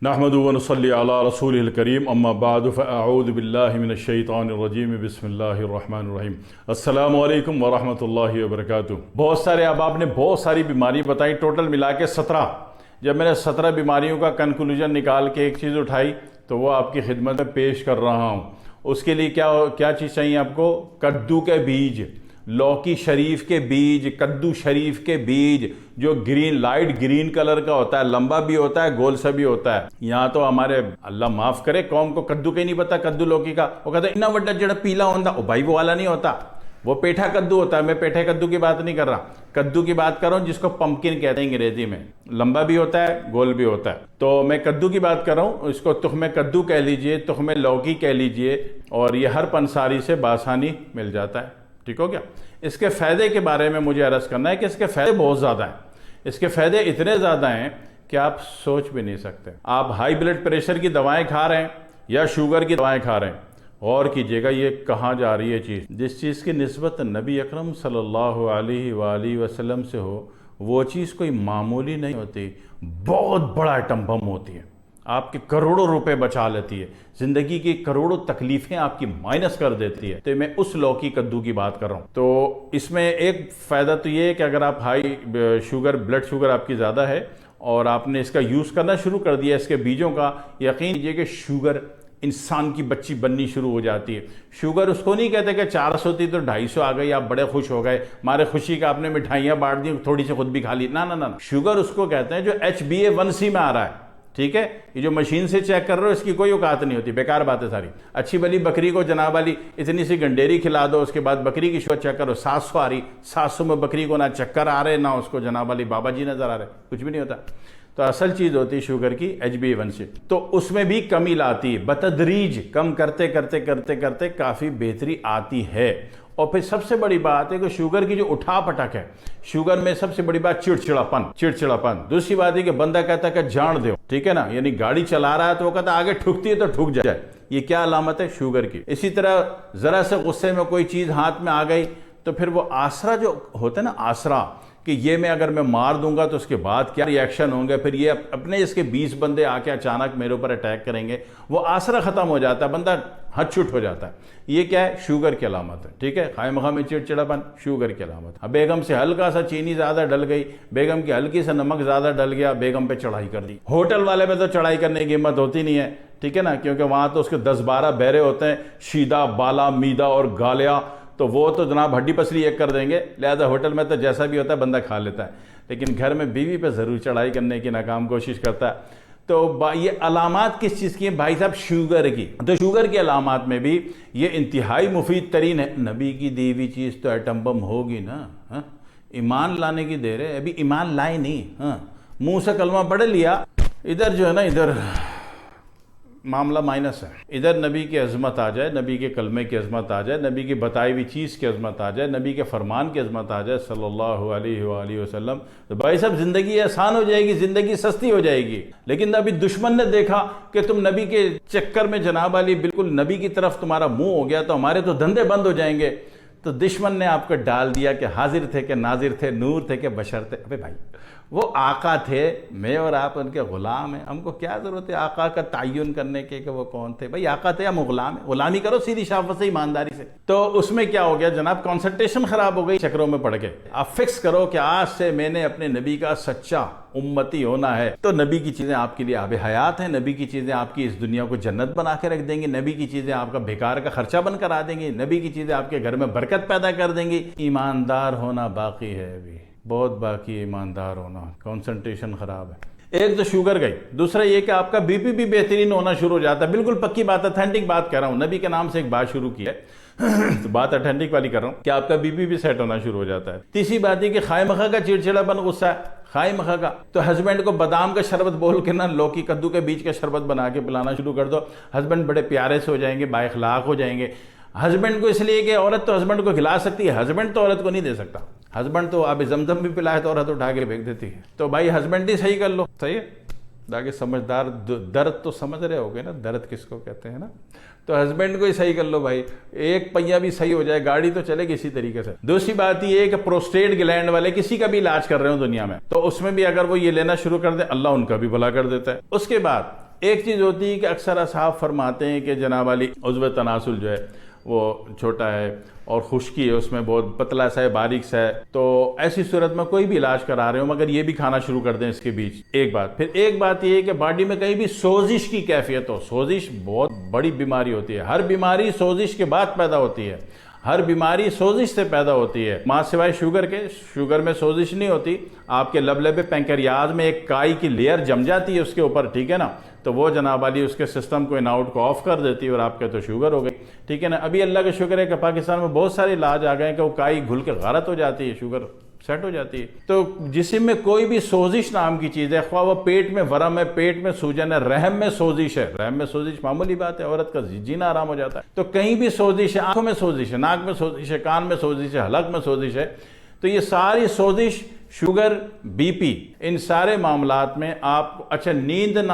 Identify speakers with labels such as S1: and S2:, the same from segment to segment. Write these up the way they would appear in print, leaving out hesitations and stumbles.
S1: نحمدہ و نصلی علی رسولہ الکریم اما بعد فاعوذ باللہ من الشیطان الرجیم بسم اللہ الرحمن الرحیم۔ السلام علیکم ورحمۃ اللہ وبرکاتہ۔ بہت سارے اب آپ نے بہت ساری بیماری بتائی، ٹوٹل ملا کے 17۔ جب میں نے 17 بیماریوں کا کنکلوژن نکال کے ایک چیز اٹھائی تو وہ آپ کی خدمت میں پیش کر رہا ہوں۔ اس کے لیے کیا چیز چاہیے آپ کو؟ کدو کے بیج، لوکی شریف کے بیج، کدو شریف کے بیج جو لائٹ گرین کلر کا ہوتا ہے، لمبا بھی ہوتا ہے، گول سا بھی ہوتا ہے۔ یہاں تو ہمارے اللہ معاف کرے قوم کو کدو کے نہیں پتا، کدو لوکی کا وہ کہتے ہیں اتنا بڑا جڑا پیلا ہوتا، وہ بھائی وہ والا نہیں ہوتا، وہ پیٹھا کدو ہوتا ہے۔ میں پیٹھے کدو کی بات نہیں کر رہا، کدو کی بات کر رہا ہوں جس کو پمکن کہتے ہیں انگریزی میں، لمبا بھی ہوتا ہے گول بھی ہوتا ہے۔ تو میں کدو کی بات کر رہا ہوں، اس کو تخم کدو کہہ لیجئے، تخم لوکی کہہ لیجئے، اور یہ ہر پنساری سے بآسانی مل جاتا ہے۔ ٹھیک ہو گیا؟ اس کے فائدے کے بارے میں مجھے عرض کرنا ہے کہ اس کے فائدے بہت زیادہ ہیں۔ اس کے فائدے اتنے زیادہ ہیں کہ آپ سوچ بھی نہیں سکتے۔ آپ ہائی بلڈ پریشر کی دوائیں کھا رہے ہیں یا شوگر کی دوائیں کھا رہے ہیں، غور کیجئے گا یہ کہاں جا رہی ہے چیز۔ جس چیز کی نسبت نبی اکرم صلی اللہ علیہ وآلہ وسلم سے ہو وہ چیز کوئی معمولی نہیں ہوتی، بہت بڑا ایٹم بم ہوتی ہے، آپ کے کروڑوں روپے بچا لیتی ہے، زندگی کی کروڑوں تکلیفیں آپ کی مائنس کر دیتی ہے۔ تو میں اس لوکی کدو کی بات کر رہا ہوں۔ تو اس میں ایک فائدہ تو یہ ہے کہ اگر آپ ہائی شوگر، بلڈ شوگر آپ کی زیادہ ہے اور آپ نے اس کا یوز کرنا شروع کر دیا اس کے بیجوں کا، یقین کیجیے کہ شوگر انسان کی بچی بننی شروع ہو جاتی ہے۔ شوگر اس کو نہیں کہتے کہ 400 تھی تو 250 آ گئی، آپ بڑے خوش ہو گئے، مارے خوشی کا آپ نے مٹھائیاں بانٹ دی، تھوڑی سی خود بھی کھا لی۔ نہ، شوگر اس کو کہتے ہیں جو HbA1c میں آ رہا ہے۔ ٹھیک ہے، یہ جو مشین سے چیک کر رہے ہو اس کی کوئی اوقات نہیں ہوتی، بیکار بات ہے ساری۔ اچھی بلی بکری کو جناب والی اتنی سی گنڈیری کھلا دو، اس کے بعد بکری کی شوگر چیک کرو 700 آ رہی، 700 میں بکری کو نہ چکر آ رہے نہ اس کو جناب والی بابا جی نظر آ رہے، کچھ بھی نہیں ہوتا۔ تو اصل چیز ہوتی ہے شوگر کی HbA1c، تو اس میں بھی کمی لاتی ہے، بتدریج کم کرتے کرتے کافی بہتری آتی ہے۔ اور پھر سب سے بڑی بات ہے کہ شوگر کی جو اٹھا پٹک ہے، شوگر میں سب سے بڑی بات چڑچڑاپن۔ دوسری بات ہے کہ بندہ کہتا ہے کہ جان دو، ٹھیک ہے نا، یعنی گاڑی چلا رہا ہے تو وہ کہتا ہے آگے ٹھکتی ہے تو ٹھک جائے، یہ کیا علامت ہے؟ شوگر کی۔ اسی طرح ذرا سے غصے میں کوئی چیز ہاتھ میں آ گئی تو پھر وہ آسرا جو ہوتا ہے نا، آسرا کہ یہ میں اگر میں مار دوں گا تو اس کے بعد کیا ری ایکشن ہوں گے، پھر یہ اپنے اس کے 20 بندے آ کے اچانک میرے اوپر اٹیک کریں گے، وہ آسرا ختم ہو جاتا ہے، بندہ ہٹ چھٹ ہو جاتا ہے۔ یہ کیا ہے؟ شوگر کی علامت ہے۔ ٹھیک ہے، خواہ مخواہ میں چڑچڑاپن شوگر کی علامت۔ اب بیگم سے ہلکا سا چینی زیادہ ڈل گئی، بیگم کی ہلکی سا نمک زیادہ ڈل گیا، بیگم پہ چڑھائی کر دی۔ ہوٹل والے پہ تو چڑھائی کرنے کی ہمت ہوتی نہیں ہے، ٹھیک ہے نا، کیونکہ وہاں تو اس کے 10-12 بیرے ہوتے ہیں، شیدہ، بالا، میدا اور گالیا، تو وہ تو جناب ہڈی پسلی ایک کر دیں گے، لہذا ہوٹل میں تو جیسا بھی ہوتا ہے بندہ کھا لیتا ہے، لیکن گھر میں بیوی پہ ضرور چڑھائی کرنے کی ناکام کوشش کرتا ہے۔ تو یہ علامات کس چیز کی ہیں بھائی صاحب؟ شوگر کی۔ تو شوگر کی علامات میں بھی یہ انتہائی مفید ترین ہے۔ نبی کی دی ہوئی چیز تو ایٹم بم ہوگی نا، ایمان لانے کی دیر ہے، ابھی ایمان لائے نہیں، منہ سے کلمہ پڑھ لیا، ادھر جو ہے نا ادھر معاملہ مائنس ہے۔ ادھر نبی کی عظمت آ جائے، نبی کے کلمے کی عظمت آ جائے، نبی کی بتائی ہوئی چیز کی عظمت آ جائے، نبی کے فرمان کی عظمت آ جائے صلی اللہ علیہ وآلہ وسلم، تو بھائی صاحب زندگی آسان ہو جائے گی، زندگی سستی ہو جائے گی۔ لیکن ابھی دشمن نے دیکھا کہ تم نبی کے چکر میں جناب علی بالکل نبی کی طرف تمہارا منہ ہو گیا تو ہمارے تو دھندے بند ہو جائیں گے، تو دشمن نے آپ کو ڈال دیا کہ حاضر تھے کہ ناظر تھے، نور تھے کہ بشر تھے۔ ابے بھائی وہ آقا تھے، میں اور آپ ان کے غلام ہیں، ہم کو کیا ضرورت ہے آقا کا تعین کرنے کے کہ وہ کون تھے؟ بھائی آقا تھے یا غلام ہے، غلامی کرو سیدھی شافت سے، ایمانداری سے۔ تو اس میں کیا ہو گیا جناب؟ کنسنٹریشن خراب ہو گئی چکروں میں پڑ کے۔ آپ فکس کرو کہ آج سے میں نے اپنے نبی کا سچا امتی ہونا ہے، تو نبی کی چیزیں آپ کے لیے آب حیات ہیں، نبی کی چیزیں آپ کی اس دنیا کو جنت بنا کے رکھ دیں گی، نبی کی چیزیں آپ کا بیکار کا خرچہ بن کر آ دیں گی، نبی کی چیزیں آپ کے گھر میں برکت پیدا کر دیں گی۔ ایماندار ہونا باقی ہے، ابھی بہت باقی ہے ایماندار ہونا، کنسنٹریشن خراب ہے۔ ایک تو شوگر گئی، دوسرا یہ کہ آپ کا بی پی بھی بہترین ہونا شروع ہو جاتا ہے۔ بالکل پکی بات ہے، اتھینٹک بات کہہ رہا ہوں، نبی کے نام سے ایک بات شروع کی ہے تو بات اتھینٹک والی کر رہا ہوں کہ آپ کا بی پی بھی سیٹ ہونا شروع ہو جاتا ہے۔ تیسری بات یہ کہ خواہ مخواہ کا چڑچڑاپن غصہ ہے، خواہ مخواہ کا، تو ہسبینڈ کو بادام کا شربت بول کے نا لوکی کدو کے بیج کا شربت بنا کے پلانا شروع کر دو، ہسبینڈ بڑے پیارے سے ہو جائیں گے، با اخلاق ہو جائیں گے۔ ہسبینڈ کو اس لیے کہ عورت تو ہسبینڈ کو کھلا سکتی ہے، ہسبینڈ تو عورت کو نہیں دے سکتا۔ ہسبینڈ تو آب زمزم بھی پلائے تو عورت اٹھا کے پھینک دیتی ہے، تو بھائی ہسبینڈ ہی صحیح کر لو، صحیح ہے، تاکہ سمجھدار درد تو سمجھ رہے ہوگے نا، درد کس کو کہتے ہیں نا، تو ہسبینڈ کو ہی صحیح کر لو بھائی، ایک پہیا بھی صحیح ہو جائے، گاڑی تو چلے گی اسی طریقے سے۔ دوسری بات یہ ہے کہ پروسٹیٹ گلینڈ والے کسی کا بھی علاج کر رہے ہوں دنیا میں، تو اس میں بھی اگر وہ یہ لینا شروع کر دیں اللہ ان کا بھی بھلا کر دیتا ہے۔ اس کے بعد ایک چیز ہوتی ہے کہ اکثر اصحاب فرماتے ہیں کہ جناب علی عضو تناسل جو ہے وہ چھوٹا ہے اور خشکی ہے اس میں، بہت پتلا سا ہے، باریک سا ہے، تو ایسی صورت میں کوئی بھی علاج کرا رہے ہو مگر یہ بھی کھانا شروع کر دیں اس کے بیچ، ایک بات۔ پھر ایک بات یہ ہے کہ باڈی میں کہیں بھی سوزش کی کیفیت ہو، سوزش بہت بڑی بیماری ہوتی ہے، ہر بیماری سوزش کے بعد پیدا ہوتی ہے، ہر بیماری سوزش سے پیدا ہوتی ہے، ماں سوائے شوگر کے، شوگر میں سوزش نہیں ہوتی، آپ کے لب پینکریاز میں ایک کائی کی لیئر جم جاتی ہے اس کے اوپر، ٹھیک ہے نا، تو وہ جناب علی اس کے سسٹم کو ان آؤٹ کو آف کر دیتی ہے اور آپ کے تو شوگر ہو گئی، ٹھیک ہے نا۔ ابھی اللہ کا شکر ہے کہ پاکستان میں بہت سارے علاج آ گئے ہیں کہ وہ کائی گھل کے غارت ہو جاتی ہے، شوگر سیٹ ہو جاتی ہے۔ تو جسم میں کوئی بھی سوزش نام کی چیز ہے، خواہ وہ پیٹ میں ورم ہے، پیٹ میں سوجن ہے، رحم میں سوزش ہے، رحم میں سوزش معمولی بات ہے، عورت کا جینا آرام ہو جاتا ہے، تو کہیں بھی سوزش ہے، آنکھوں میں سوزش ہے، ناک میں سوزش ہے، کان میں سوزش ہے، حلق میں سوزش ہے، تو یہ ساری سوزش، شوگر، بی پی، ان سارے معاملات میں آپ اچھا نیند نہ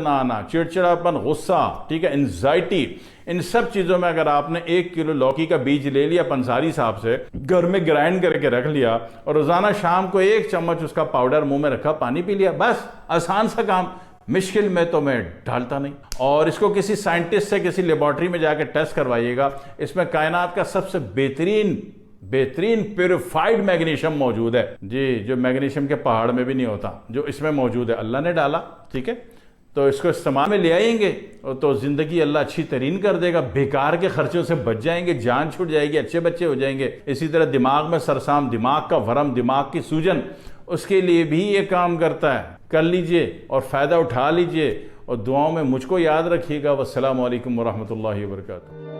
S1: آنا، چڑچڑاپن، غصہ، ٹھیک ہے، انزائٹی، ان سب چیزوں میں اگر آپ نے 1 کلو لوکی کا بیج لے لیا پنساری صاحب سے، گھر میں گرائنڈ کر کے رکھ لیا اور روزانہ شام کو 1 چمچ اس کا پاؤڈر منہ میں رکھا، پانی پی لیا، بس آسان سا کام، مشکل میں تو میں ڈالتا نہیں۔ اور اس کو کسی سائنٹسٹ سے کسی لیبارٹری میں جا کے ٹیسٹ کروائیے گا، اس میں کائنات کا سب سے بہترین پیوریفائیڈ میگنیشیم موجود ہے جی، جو میگنیشیم کے پہاڑ میں بھی نہیں ہوتا، جو اس میں موجود ہے، اللہ نے ڈالا، ٹھیک ہے، تو اس کو استعمال میں لے آئیں گے تو زندگی اللہ اچھی ترین کر دے گا، بیکار کے خرچوں سے بچ جائیں گے، جان چھوٹ جائے گی، اچھے بچے ہو جائیں گے۔ اسی طرح دماغ میں سرسام، دماغ کا ورم، دماغ کی سوجن، اس کے لیے بھی یہ کام کرتا ہے، کر لیجئے اور فائدہ اٹھا لیجئے، اور دعاؤں میں مجھ کو یاد رکھیے گا۔ والسلام علیکم ورحمۃ اللہ وبرکاتہ۔